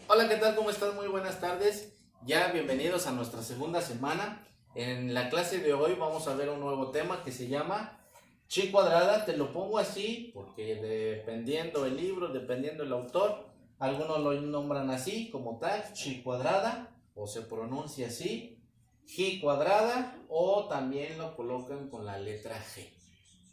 Hola, ¿qué tal? ¿Cómo estás? Muy buenas tardes. Ya bienvenidos a nuestra segunda semana. En la clase de hoy vamos a ver un nuevo tema que se llama chi cuadrada. Te lo pongo así porque dependiendo el libro, dependiendo el autor, algunos lo nombran así como tal, chi cuadrada, o se pronuncia así, ji cuadrada, o también lo colocan con la letra G.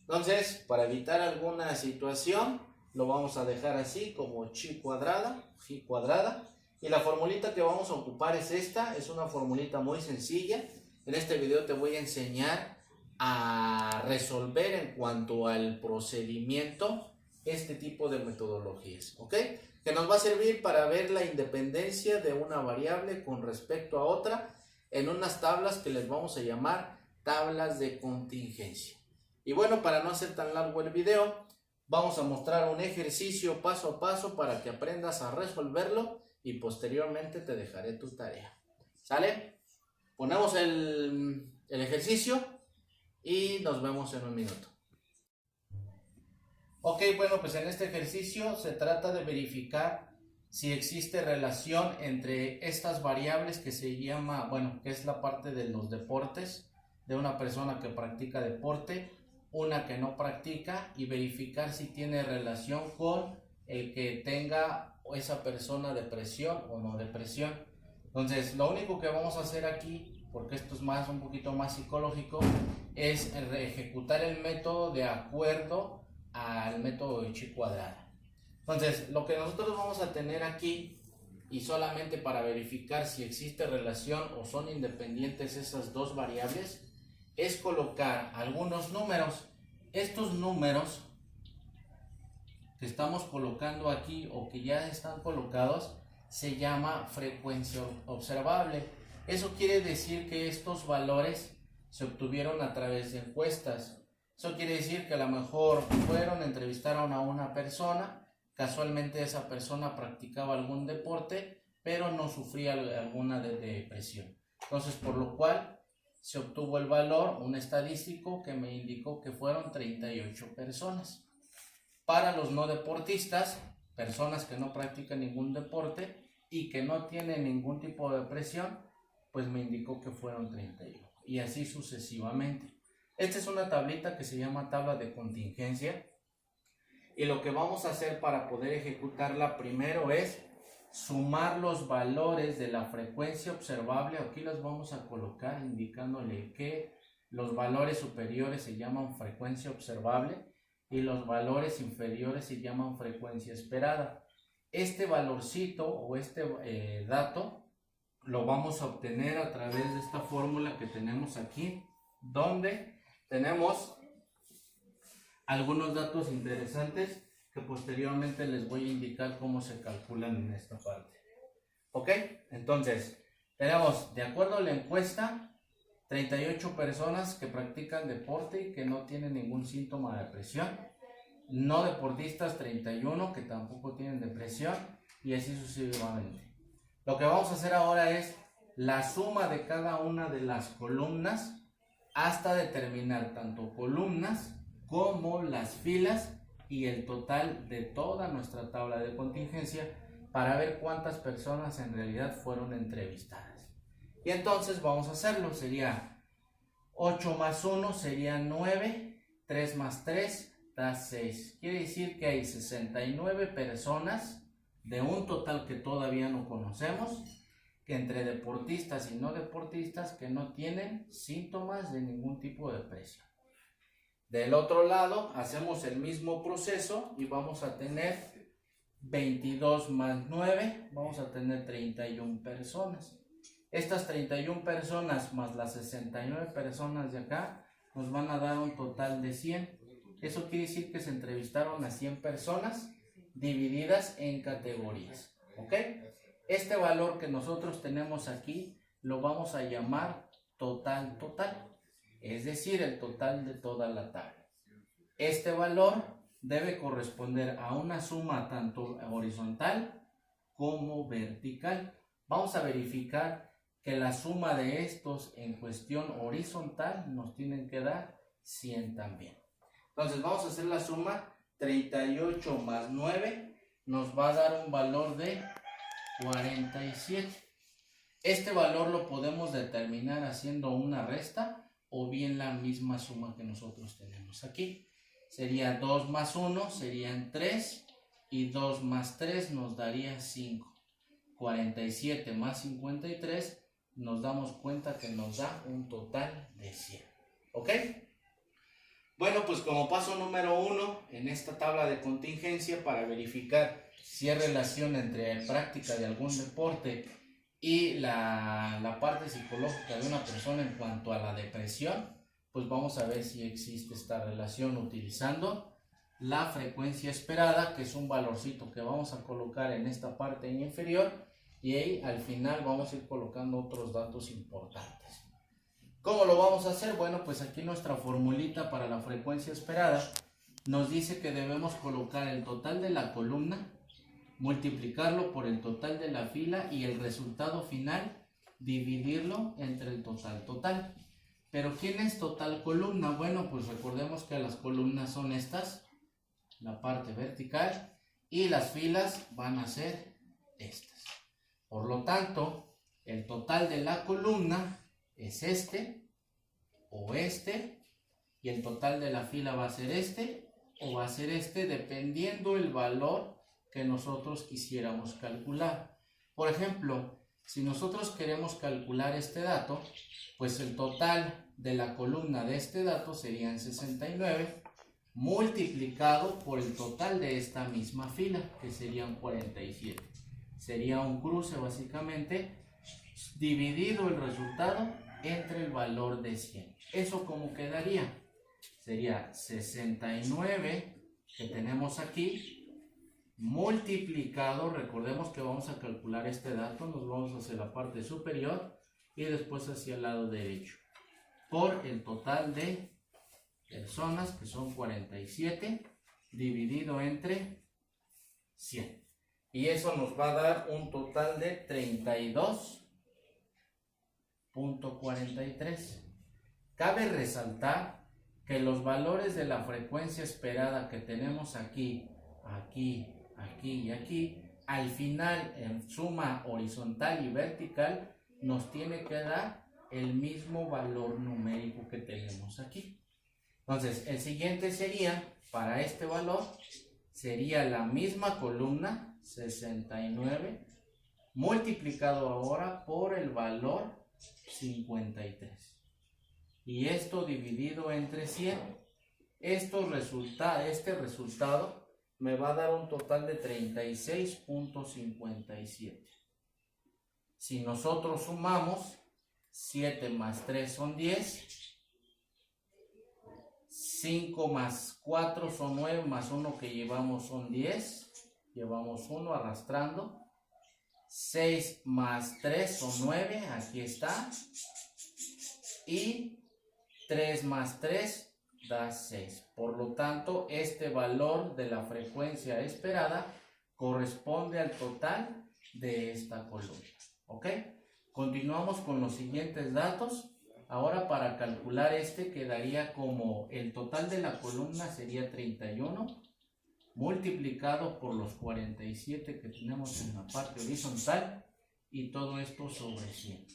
Entonces, para evitar alguna situación, lo vamos a dejar así como chi cuadrada, ji cuadrada. Y la formulita que vamos a ocupar es esta, es una formulita muy sencilla. En este video te voy a enseñar a resolver en cuanto al procedimiento este tipo de metodologías, ¿ok? Que nos va a servir para ver la independencia de una variable con respecto a otra en unas tablas que les vamos a llamar tablas de contingencia. Y bueno, para no hacer tan largo el video, vamos a mostrar un ejercicio paso a paso para que aprendas a resolverlo y posteriormente te dejaré tu tarea. ¿Sale? Ponemos el ejercicio y nos vemos en un minuto. Ok, bueno, pues en este ejercicio se trata de verificar si existe relación entre estas variables que se llama, bueno, que es la parte de los deportes, de una persona que practica deporte, una que no practica, y verificar si tiene relación con el que tenga esa persona depresión o no depresión. Entonces, lo único que vamos a hacer aquí, porque esto es un poquito más psicológico, es ejecutar el método de acuerdo al método de chi cuadrada. Entonces, lo que nosotros vamos a tener aquí, y solamente para verificar si existe relación o son independientes esas dos variables, es colocar algunos números. Estos números que estamos colocando aquí o que ya están colocados se llama frecuencia observable. Eso quiere decir que estos valores se obtuvieron a través de encuestas. Eso quiere decir que a lo mejor entrevistaron a una persona, casualmente esa persona practicaba algún deporte, pero no sufría alguna depresión. Entonces, por lo cual se obtuvo el valor, un estadístico que me indicó que fueron 38 personas. Para los no deportistas, personas que no practican ningún deporte y que no tienen ningún tipo de depresión, pues me indicó que fueron 31. Y así sucesivamente. Esta es una tablita que se llama tabla de contingencia. Y lo que vamos a hacer para poder ejecutarla primero es sumar los valores de la frecuencia observable. Aquí los vamos a colocar indicándole que los valores superiores se llaman frecuencia observable y los valores inferiores se llaman frecuencia esperada. Este valorcito o este dato lo vamos a obtener a través de esta fórmula que tenemos aquí, donde tenemos algunos datos interesantes que posteriormente les voy a indicar cómo se calculan en esta parte. ¿Ok? Entonces, tenemos, de acuerdo a la encuesta, 38 personas que practican deporte y que no tienen ningún síntoma de depresión. No deportistas, 31 que tampoco tienen depresión, y así sucesivamente. Lo que vamos a hacer ahora es la suma de cada una de las columnas hasta determinar tanto columnas como las filas y el total de toda nuestra tabla de contingencia para ver cuántas personas en realidad fueron entrevistadas. Y entonces vamos a hacerlo, sería 8 más 1 sería 9, 3 más 3 da 6. Quiere decir que hay 69 personas de un total que todavía no conocemos, que entre deportistas y no deportistas que no tienen síntomas de ningún tipo de depresión. Del otro lado hacemos el mismo proceso y vamos a tener 22 más 9, vamos a tener 31 personas. Estas 31 personas más las 69 personas de acá nos van a dar un total de 100. Eso quiere decir que se entrevistaron a 100 personas divididas en categorías. ¿Ok? Este valor que nosotros tenemos aquí lo vamos a llamar total, es decir, el total de toda la tabla. Este valor debe corresponder a una suma tanto horizontal como vertical. Vamos a verificar que la suma de estos en cuestión horizontal nos tienen que dar 100 también. Entonces vamos a hacer la suma. 38 más 9 nos va a dar un valor de 47. Este valor lo podemos determinar haciendo una resta o bien la misma suma que nosotros tenemos aquí. Sería 2 más 1, serían 3, y 2 más 3 nos daría 5. 47 más 53, nos damos cuenta que nos da un total de 100. ¿Ok? Bueno, pues como paso número 1 en esta tabla de contingencia para verificar si hay relación entre práctica de algún deporte y la parte psicológica de una persona en cuanto a la depresión, pues vamos a ver si existe esta relación utilizando la frecuencia esperada, que es un valorcito que vamos a colocar en esta parte inferior, y ahí al final vamos a ir colocando otros datos importantes. ¿Cómo lo vamos a hacer? Bueno, pues aquí nuestra formulita para la frecuencia esperada nos dice que debemos colocar el total de la columna, multiplicarlo por el total de la fila y el resultado final dividirlo entre el total. Pero ¿quién es total columna? Bueno, pues recordemos que las columnas son estas, la parte vertical, y las filas van a ser estas. Por lo tanto, el total de la columna es este o este, y el total de la fila va a ser este o va a ser este, dependiendo el valor que nosotros quisiéramos calcular. Por ejemplo, si nosotros queremos calcular este dato, pues el total de la columna de este dato serían 69 multiplicado por el total de esta misma fila, que serían 47. Sería un cruce básicamente, dividido el resultado entre el valor de 100. ¿Eso cómo quedaría? Sería 69 que tenemos aquí, multiplicado, recordemos que vamos a calcular este dato, nos vamos hacia la parte superior y después hacia el lado derecho, por el total de personas, que son 47, dividido entre 100. Y eso nos va a dar un total de 32.43. Cabe resaltar que los valores de la frecuencia esperada que tenemos aquí, aquí y aquí, al final en suma horizontal y vertical nos tiene que dar el mismo valor numérico que tenemos aquí. Entonces el siguiente sería, para este valor, sería la misma columna 69 multiplicado ahora por el valor 53, y esto dividido entre 100. Este resultado me va a dar un total de 36.57. Si nosotros sumamos, 7 más 3 son 10, 5 más 4 son 9, más 1 que llevamos son 10, llevamos 1 arrastrando, 6 más 3 son 9, aquí está, y 3 más 3 da 6. Por lo tanto, este valor de la frecuencia esperada corresponde al total de esta columna. ¿Ok? Continuamos con los siguientes datos. Ahora, para calcular este, quedaría como el total de la columna sería 31 multiplicado por los 47 que tenemos en la parte horizontal, y todo esto sobre 100.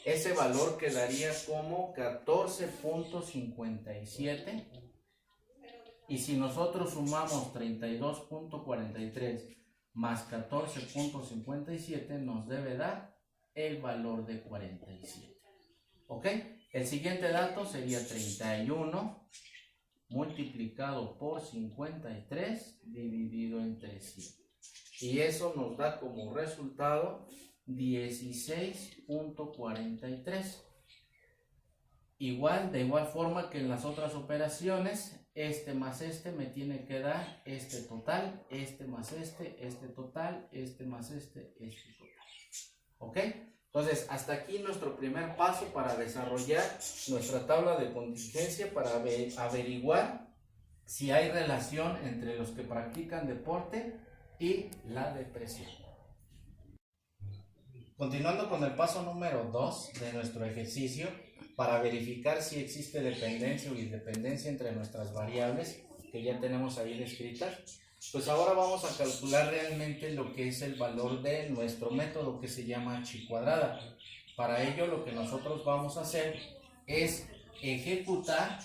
Ese valor quedaría como 14.57, y si nosotros sumamos 32.43 más 14.57 nos debe dar el valor de 47. ¿Ok? El siguiente dato sería 31 multiplicado por 53 dividido entre 100, y eso nos da como resultado 16.43. De igual forma que en las otras operaciones, este más este me tiene que dar este total, este más este total, este más este total. ¿Ok? Entonces, hasta aquí nuestro primer paso para desarrollar nuestra tabla de contingencia, para averiguar si hay relación entre los que practican deporte y la depresión. Continuando con el paso número 2 de nuestro ejercicio, para verificar si existe dependencia o independencia entre nuestras variables que ya tenemos ahí descritas, Pues ahora vamos a calcular realmente lo que es el valor de nuestro método que se llama chi cuadrada. Para ello lo que nosotros vamos a hacer es ejecutar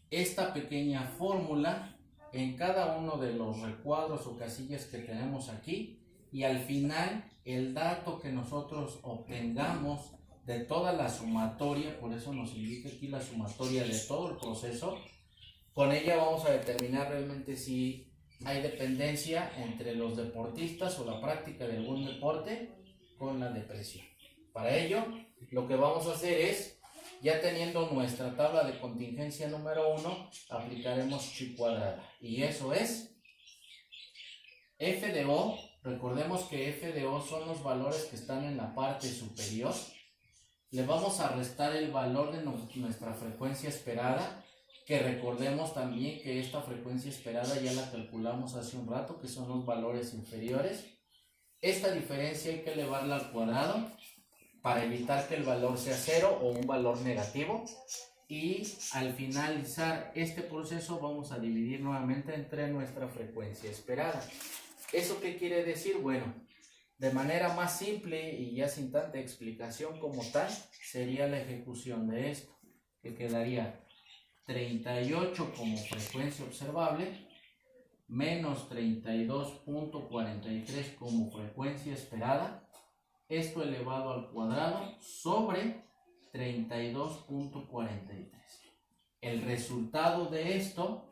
esta pequeña fórmula en cada uno de los recuadros o casillas que tenemos aquí, y al final el dato que nosotros obtengamos de toda la sumatoria, por eso nos indica aquí la sumatoria de todo el proceso, con ella vamos a determinar realmente si hay dependencia entre los deportistas o la práctica de algún deporte con la depresión. Para ello, lo que vamos a hacer es, ya teniendo nuestra tabla de contingencia número 1, aplicaremos chi cuadrada. Y eso es f de o. Recordemos que f de o son los valores que están en la parte superior. Le vamos a restar el valor de nuestra frecuencia esperada, que recordemos también que esta frecuencia esperada ya la calculamos hace un rato, que son los valores inferiores. Esta diferencia hay que elevarla al cuadrado para evitar que el valor sea 0 o un valor negativo. Y al finalizar este proceso vamos a dividir nuevamente entre nuestra frecuencia esperada. ¿Eso qué quiere decir? Bueno, de manera más simple y ya sin tanta explicación como tal, sería la ejecución de esto, que quedaría 38 como frecuencia observable menos 32.43 como frecuencia esperada, esto elevado al cuadrado sobre 32.43. El resultado de esto,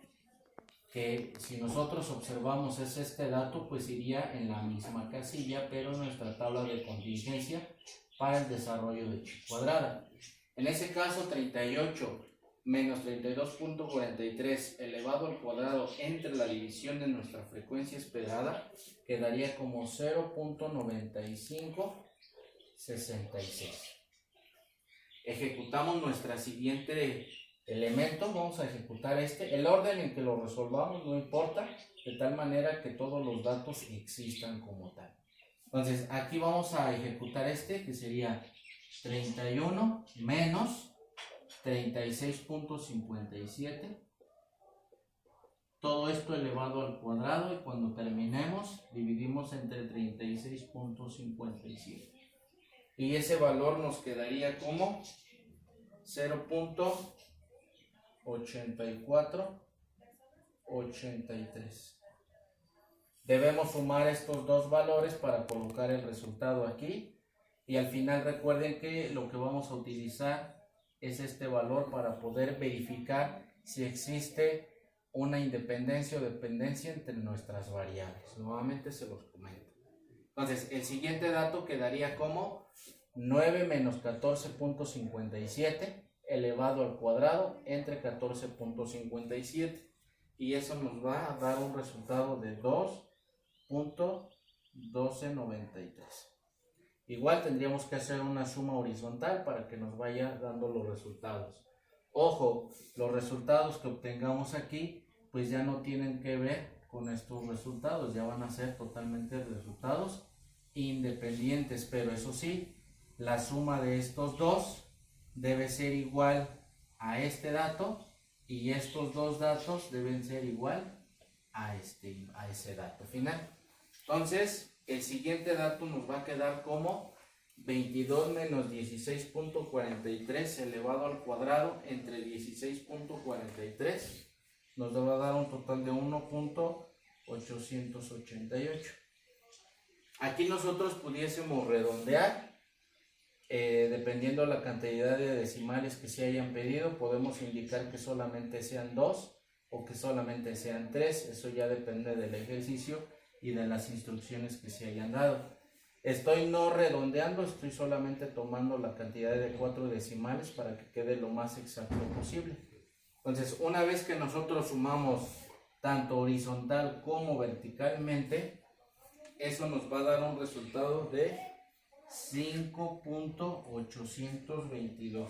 que si nosotros observamos es este dato, pues iría en la misma casilla, pero en nuestra tabla de contingencia para el desarrollo de chi cuadrada. En ese caso, 38 menos 32.43 elevado al cuadrado entre la división de nuestra frecuencia esperada quedaría como 0.9566. Ejecutamos nuestra siguiente elemento, vamos a ejecutar este, el orden en que lo resolvamos no importa, de tal manera que todos los datos existan como tal. Entonces aquí vamos a ejecutar este, que sería 31 menos 36.57, todo esto elevado al cuadrado, y cuando terminemos dividimos entre 36.57 y ese valor nos quedaría como 0.8483. Debemos sumar estos dos valores para colocar el resultado aquí, y al final recuerden que lo que vamos a utilizar es este valor para poder verificar si existe una independencia o dependencia entre nuestras variables. Nuevamente se los comento. Entonces, el siguiente dato quedaría como 9 menos 14.57 elevado al cuadrado entre 14.57, y eso nos va a dar un resultado de 2.1293. Igual tendríamos que hacer una suma horizontal para que nos vaya dando los resultados. Ojo, los resultados que obtengamos aquí pues ya no tienen que ver con estos resultados, ya van a ser totalmente resultados independientes, pero eso sí, la suma de estos dos debe ser igual a este dato, y estos dos datos deben ser igual a ese dato final. Entonces, el siguiente dato nos va a quedar como 22 menos 16.43 elevado al cuadrado entre 16.43, nos va a dar un total de 1.888. Aquí nosotros pudiésemos redondear, dependiendo de la cantidad de decimales que se hayan pedido, podemos indicar que solamente sean 2 o que solamente sean 3, eso ya depende del ejercicio y de las instrucciones que se hayan dado. Estoy no redondeando, estoy solamente tomando la cantidad de 4 decimales para que quede lo más exacto posible. Entonces, una vez que nosotros sumamos tanto horizontal como verticalmente, eso nos va a dar un resultado de 5.822.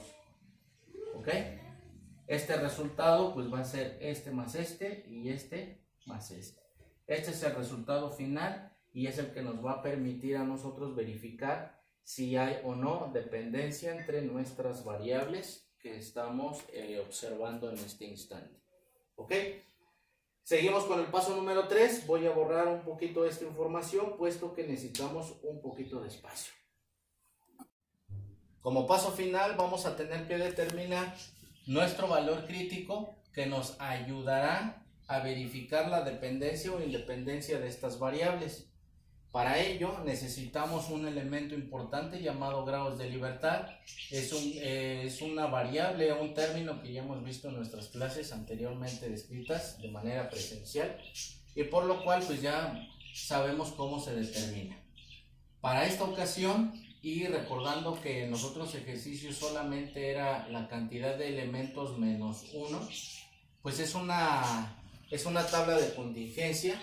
¿Ok? Este resultado pues va a ser este más este y este más este. Este es el resultado final y es el que nos va a permitir a nosotros verificar si hay o no dependencia entre nuestras variables que estamos observando en este instante. ¿Ok? Seguimos con el paso número 3. Voy a borrar un poquito esta información, puesto que necesitamos un poquito de espacio. Como paso final, vamos a tener que determinar nuestro valor crítico, que nos ayudará a verificar la dependencia o independencia de estas variables. Para ello necesitamos un elemento importante llamado grados de libertad. Es una variable, un término que ya hemos visto en nuestras clases anteriormente descritas de manera presencial, y por lo cual pues ya sabemos cómo se determina. Para esta ocasión, y recordando que en los otros ejercicios solamente era la cantidad de elementos menos 1, pues es una tabla de contingencia.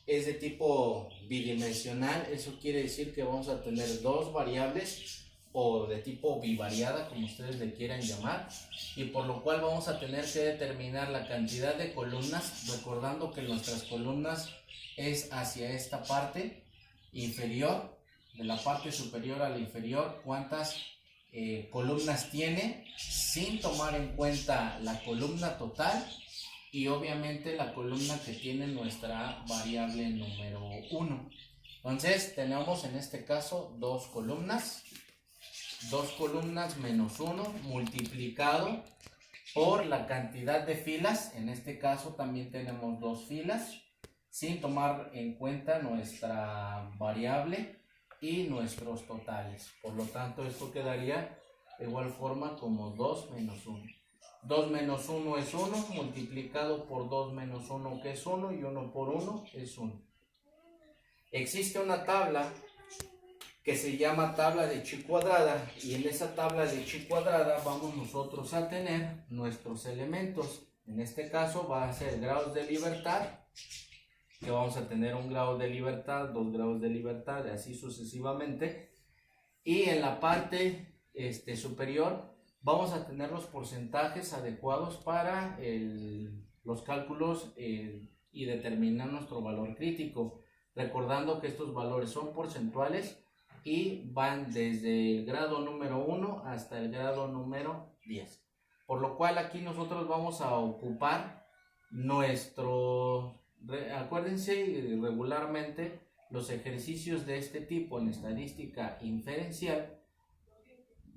Es de tipo bidimensional. Eso quiere decir que vamos a tener dos variables, o de tipo bivariada, como ustedes le quieran llamar, y por lo cual vamos a tener que determinar la cantidad de columnas, recordando que nuestras columnas es hacia esta parte inferior, de la parte superior a la inferior, cuántas columnas tiene, sin tomar en cuenta la columna total y obviamente la columna que tiene nuestra variable número 1. Entonces tenemos en este caso dos columnas menos 1 multiplicado por la cantidad de filas. En este caso también tenemos dos filas, sin tomar en cuenta nuestra variable y nuestros totales. Por lo tanto, esto quedaría de igual forma como 2 menos 1. 2 menos 1 es 1, multiplicado por 2 menos 1, que es 1, y 1 por 1 es 1. Existe una tabla que se llama tabla de chi cuadrada, y en esa tabla de chi cuadrada vamos nosotros a tener nuestros elementos. En este caso va a ser grados de libertad, que vamos a tener un grado de libertad, dos grados de libertad, y así sucesivamente. Y en la parte superior vamos a tener los porcentajes adecuados para los cálculos y determinar nuestro valor crítico. Recordando que estos valores son porcentuales y van desde el grado número 1 hasta el grado número 10. Por lo cual aquí nosotros vamos a ocupar acuérdense, regularmente los ejercicios de este tipo en estadística inferencial,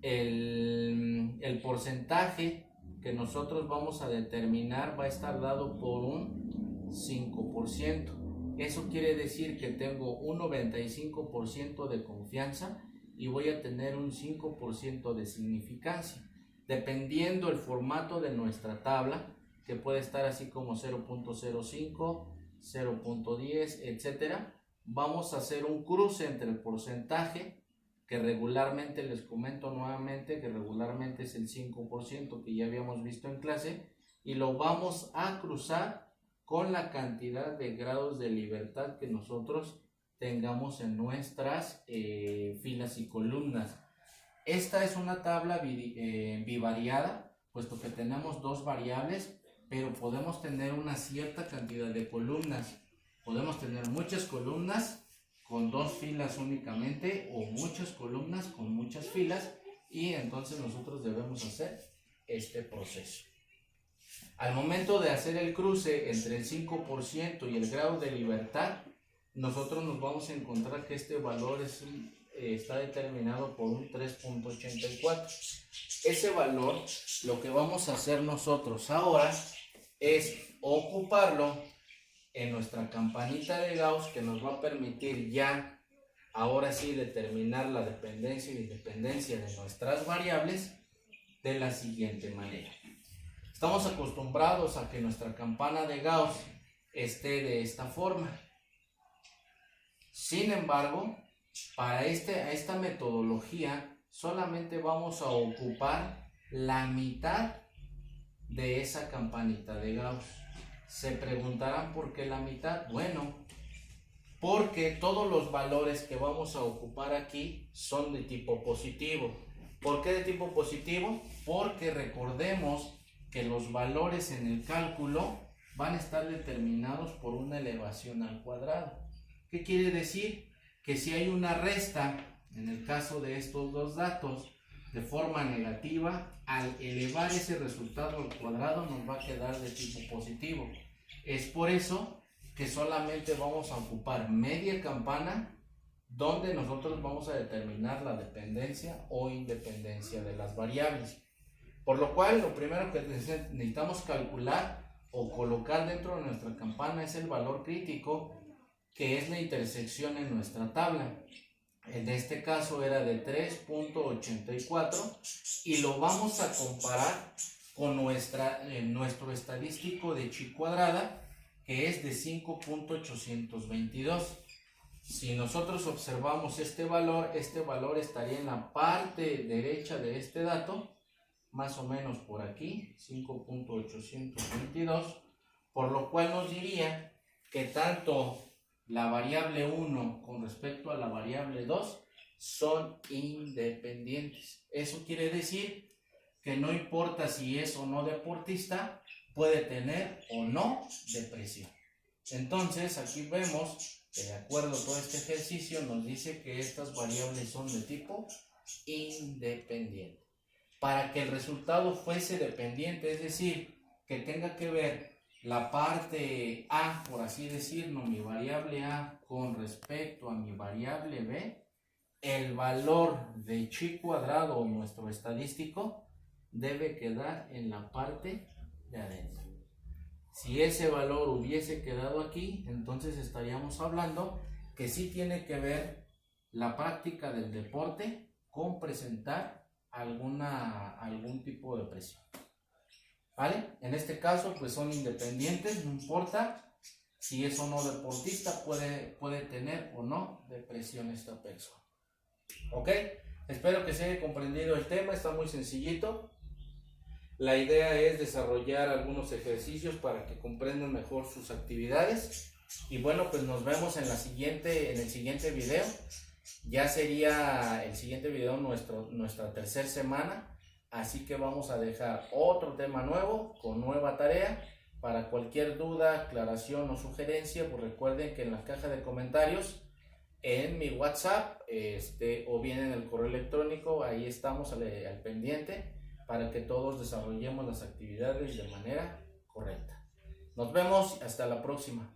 el porcentaje que nosotros vamos a determinar va a estar dado por un 5%. Eso quiere decir que tengo un 95% de confianza y voy a tener un 5% de significancia. Dependiendo el formato de nuestra tabla, que puede estar así como 0.05, 0.10, etcétera, vamos a hacer un cruce entre el porcentaje, que regularmente, les comento nuevamente, que regularmente es el 5% que ya habíamos visto en clase, y lo vamos a cruzar con la cantidad de grados de libertad que nosotros tengamos en nuestras filas y columnas. Esta es una tabla bivariada, puesto que tenemos dos variables, pero podemos tener una cierta cantidad de columnas. Podemos tener muchas columnas con dos filas únicamente, o muchas columnas con muchas filas, y entonces nosotros debemos hacer este proceso. Al momento de hacer el cruce entre el 5% y el grado de libertad, nosotros nos vamos a encontrar que este valor está determinado por un 3.84. Ese valor, lo que vamos a hacer nosotros ahora es ocuparlo en nuestra campanita de Gauss, que nos va a permitir ya, ahora sí, determinar la dependencia y independencia de nuestras variables de la siguiente manera. Estamos acostumbrados a que nuestra campana de Gauss esté de esta forma. Sin embargo, para esta metodología solamente vamos a ocupar la mitad de esa campanita de Gauss. Se preguntarán por qué la mitad. Bueno, porque todos los valores que vamos a ocupar aquí son de tipo positivo. ¿Por qué de tipo positivo? Porque recordemos que los valores en el cálculo van a estar determinados por una elevación al cuadrado. ¿Qué quiere decir? Que si hay una resta, en el caso de estos dos datos, de forma negativa, al elevar ese resultado al cuadrado nos va a quedar de tipo positivo. Es por eso que solamente vamos a ocupar media campana, donde nosotros vamos a determinar la dependencia o independencia de las variables. Por lo cual, lo primero que necesitamos calcular o colocar dentro de nuestra campana es el valor crítico, que es la intersección en nuestra tabla. En este caso era de 3.84 y lo vamos a comparar con nuestro estadístico de chi cuadrada, que es de 5.822. Si nosotros observamos este valor estaría en la parte derecha de este dato, más o menos por aquí, 5.822, por lo cual nos diría que tanto la variable 1 con respecto a la variable 2 son independientes. Eso quiere decir que no importa si es o no deportista, puede tener o no depresión. Entonces aquí vemos que de acuerdo a todo este ejercicio nos dice que estas variables son de tipo independiente. Para que el resultado fuese dependiente, es decir, que tenga que ver la parte A, por así decirlo, mi variable A con respecto a mi variable B, el valor de chi cuadrado o nuestro estadístico debe quedar en la parte de adentro. Si ese valor hubiese quedado aquí, entonces estaríamos hablando que sí tiene que ver la práctica del deporte con presentar algún tipo de presión. ¿Vale? En este caso, pues son independientes, no importa si es o no deportista, puede tener o no depresión esta persona. ¿Ok? Espero que se haya comprendido el tema, está muy sencillito. La idea es desarrollar algunos ejercicios para que comprendan mejor sus actividades. Y bueno, pues nos vemos en el siguiente video. Ya sería el siguiente video nuestra tercera semana. Así que vamos a dejar otro tema nuevo con nueva tarea. Para cualquier duda, aclaración o sugerencia, pues recuerden que en la caja de comentarios, en mi WhatsApp o bien en el correo electrónico, ahí estamos al pendiente para que todos desarrollemos las actividades de manera correcta. Nos vemos, hasta la próxima.